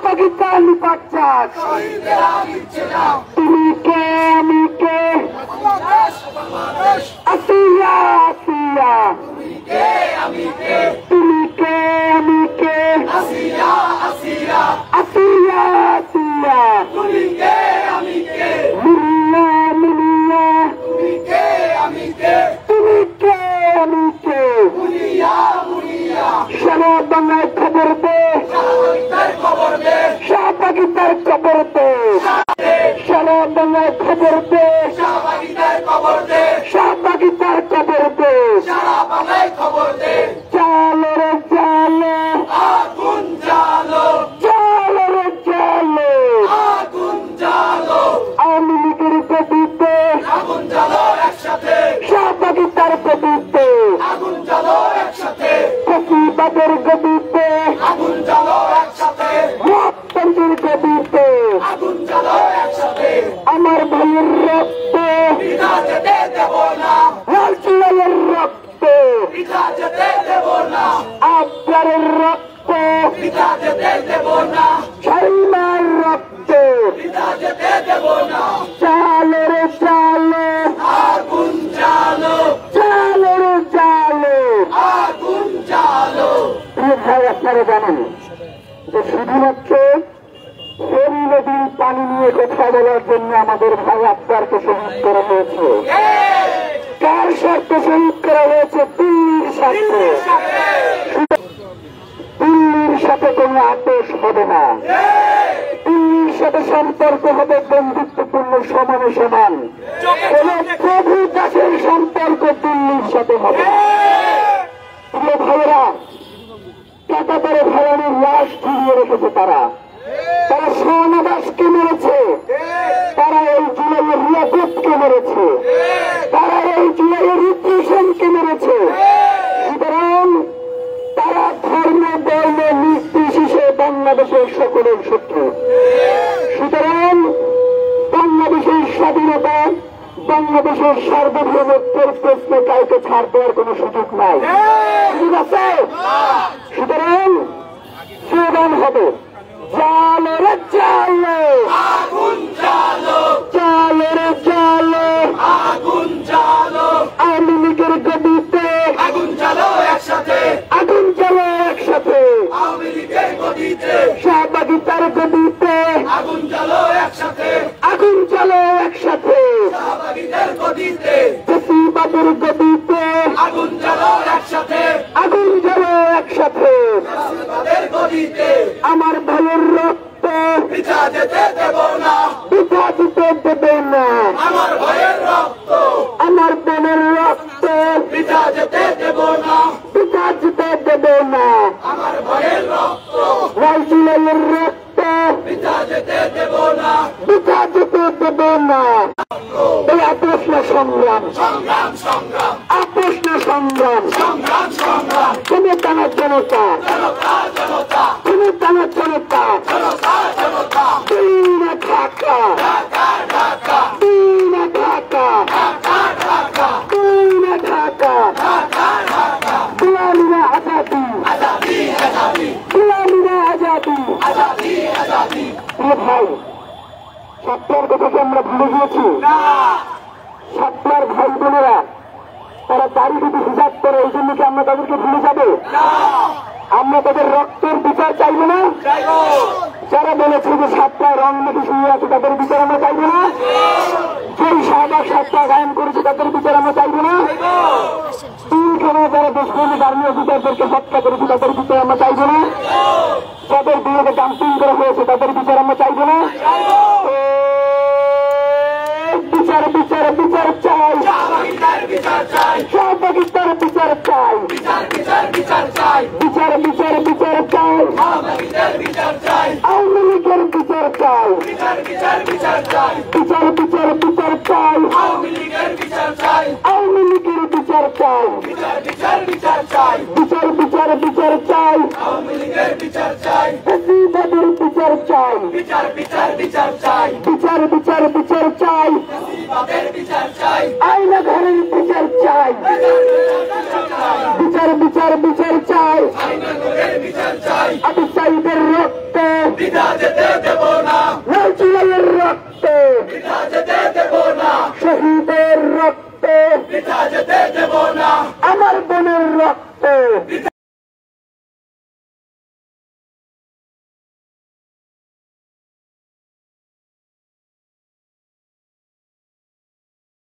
পাকিস্তান নিপাচ্ছাস তুমি কে আমি কে আসিয়া আসিয়া তুমি কে আমি কে আসিয়া আসিয়া মিলিয়া মিলিয়া তুমি কে আমি কে সারা বাংলায় খবর দে শাহ পাকিস্তান খবর দে সারা বাংলায় খবর দে শাহ পাকিস্তান খবর দে চালো রে চালো আগুন জ্বালো চালো রে চালো আগুন জ্বালো আওয়ামী লীগের গদিতে আগুন জ্বালো একসাথে শাহ পাকিস্তান গদিতে আগুন জ্বালো একসাথে ফ্যাসিবাদের গদিতে আগুন জ্বালো একসাথে মহাত্মার গদিতে আগুন জ্বালো একসাথে আমার ভাইয়ের রক্ত বিনা যেতে দেব না লালচিলালের রক্ত বিনা যেতে দেব না আপনার রক্ত বিনা যেতে দেব না শাইমার রক্ত বিনা যেতে দেব না চালো রে চালো আগুন জ্বালো চালো রে চালো আগুন জ্বালো। প্রিয় ভাই আপনারা জানেন যে শুধুমাত্র ফেনী নদীর পানি নিয়ে কথা বলার জন্য আমাদের ভাই আফতারকে শহীদ করা হয়েছে। কার স্বার্থে শহীদ করা হয়েছে? দিল্লির স্বার্থে। দিল্লির সাথে কোন আপোষ হবে না, দিল্লির সাথে সম্পর্ক হবে বন্ধুত্বপূর্ণ সমানে সমান। কোন প্রভু দাসের সম্পর্ক দিল্লির সাথে হবে। প্রিয় ভাইয়েরা, কাটাতারে ভাইয়ানের লাশ ঝুলিয়ে রেখেছে তারা সোনাদাসকে মেরেছে, তারা এই জুলাইয়ের রিয়াজতকে মেরেছে, তারা এই জুলাইয়ের রিপ্রেশনকে মেরেছে। সুতরাং তারা ধর্ম বর্ণ নির্বিশেষে বাংলাদেশের সকলের শত্রু। সুতরাং বাংলাদেশের স্বাধীনতা, বাংলাদেশের সার্বভৌমত্বের প্রশ্নে কাউকে ছাড় দেওয়ার কোন সুযোগ নাই, সুযোগ আছে। সুতরাং স্লোগান হবে চালো রে চালো আগুন জ্বালো, চালো রে চালো আগুন জ্বালো। আওয়ামী লীগের গদিতে আগুন জ্বালো একসাথে, আগুন জ্বালো একসাথে। আওয়ামী লীগের গদিতে শাহ পাকিস্তান গদিতে আগুন জ্বালো একসাথে, আগুন জ্বালো একসাথে। শাহ পাকিস্তান গদিতে ফ্যাসিবাদের গদিতে আগুন জ্বালো একসাথে, আগুন জ্বালো একসাথে। ফ্যাসিবাদের গদিতে আমার ভাইয়ের রক্ত পিছা যেতে দেব না, পিছা যেতে দেব না। আমার ভাইয়ের রক্ত, আমার বোনের রক্ত পিছা যেতে দেব না, পিছা যেতে দেব না। আমার ভাইয়ের রক্ত, লালচিলালের রক্ত পিছা যেতে দেব না, পিছা যেতে দেব না। এই আপোষ না সংগ্রাম, সংগ্রাম সংগ্রাম, আপোষ না সংগ্রাম, সংগ্রাম সংগ্রাম। তুমি টানা জনতা, জনতা জনতা, তুমি টানা জনতা, জনতা জনতা। দিন ঢাকা, ঢাকা ঢাকা, দিন ঢাকা, ঢাকা ঢাকা, দিন ঢাকা, ঢাকা ঢাকা। গুলামিরা আজাদি, আজাদি আজাদি, গুলামিরা আজাদি, আজাদি আজাদি। প্রিয় ভাই, সত্যার কথা কি আমরা ভুলে গিয়েছি? সত্যার ভাই বোনেরা তারা দাড়ি যদি হিসাব করে, এই জন্য কি আমরা তাদেরকে ভুলে যাবো? আমরা তাদের রক্তের বিচার চাইবো না? যারা বলেছে যে সাতটা রং মেখে শুয়ে আছে তাদের বিচার আমরা চাইবো না? যেই শাহবাগ সাতটা গায়ন করেছে তাদের বিচার আমরা চাইবো না? তিনখানা যারা দেশপ্রেমিক আর্মি অফিসারদেরকে হত্যা করেছে তাদের বিচার আমরা চাইবো না? যাদের বিরুদ্ধে ডাম্পিং করা হয়েছে তাদের বিচার আমরা চাইবো না? বিচার বিচার বিচার চাই, শাহ পাকিস্তানের বিচার চাই, শাহ পাকিস্তানের বিচার চাই, বিচার বিচার বিচার চাই, বিচার বিচার বিচার চাই, শাহ পাকিস্তানের বিচার চাই, আওয়ামী লীগের বিচার চাই, বিচার বিচার বিচার চাই, বিচার বিচার বিচার চাই, আওয়ামী লীগের বিচার চাই, আওয়ামী লীগের বিচার চাই, বিচার বিচার বিচার চাই, বিচার বিচার বিচার চাই, আওয়ামী লীগের বিচার চাই, ফ্যাসিবাদের বিচার চাই, বিচার বিচার বিচার চাই, বিচার বিচার বিচার চাই, ফ্যাসিবাদের বিচার চাই, আইনা ঘরের বিচার চাই, বিচার বিচার বিচার চাই।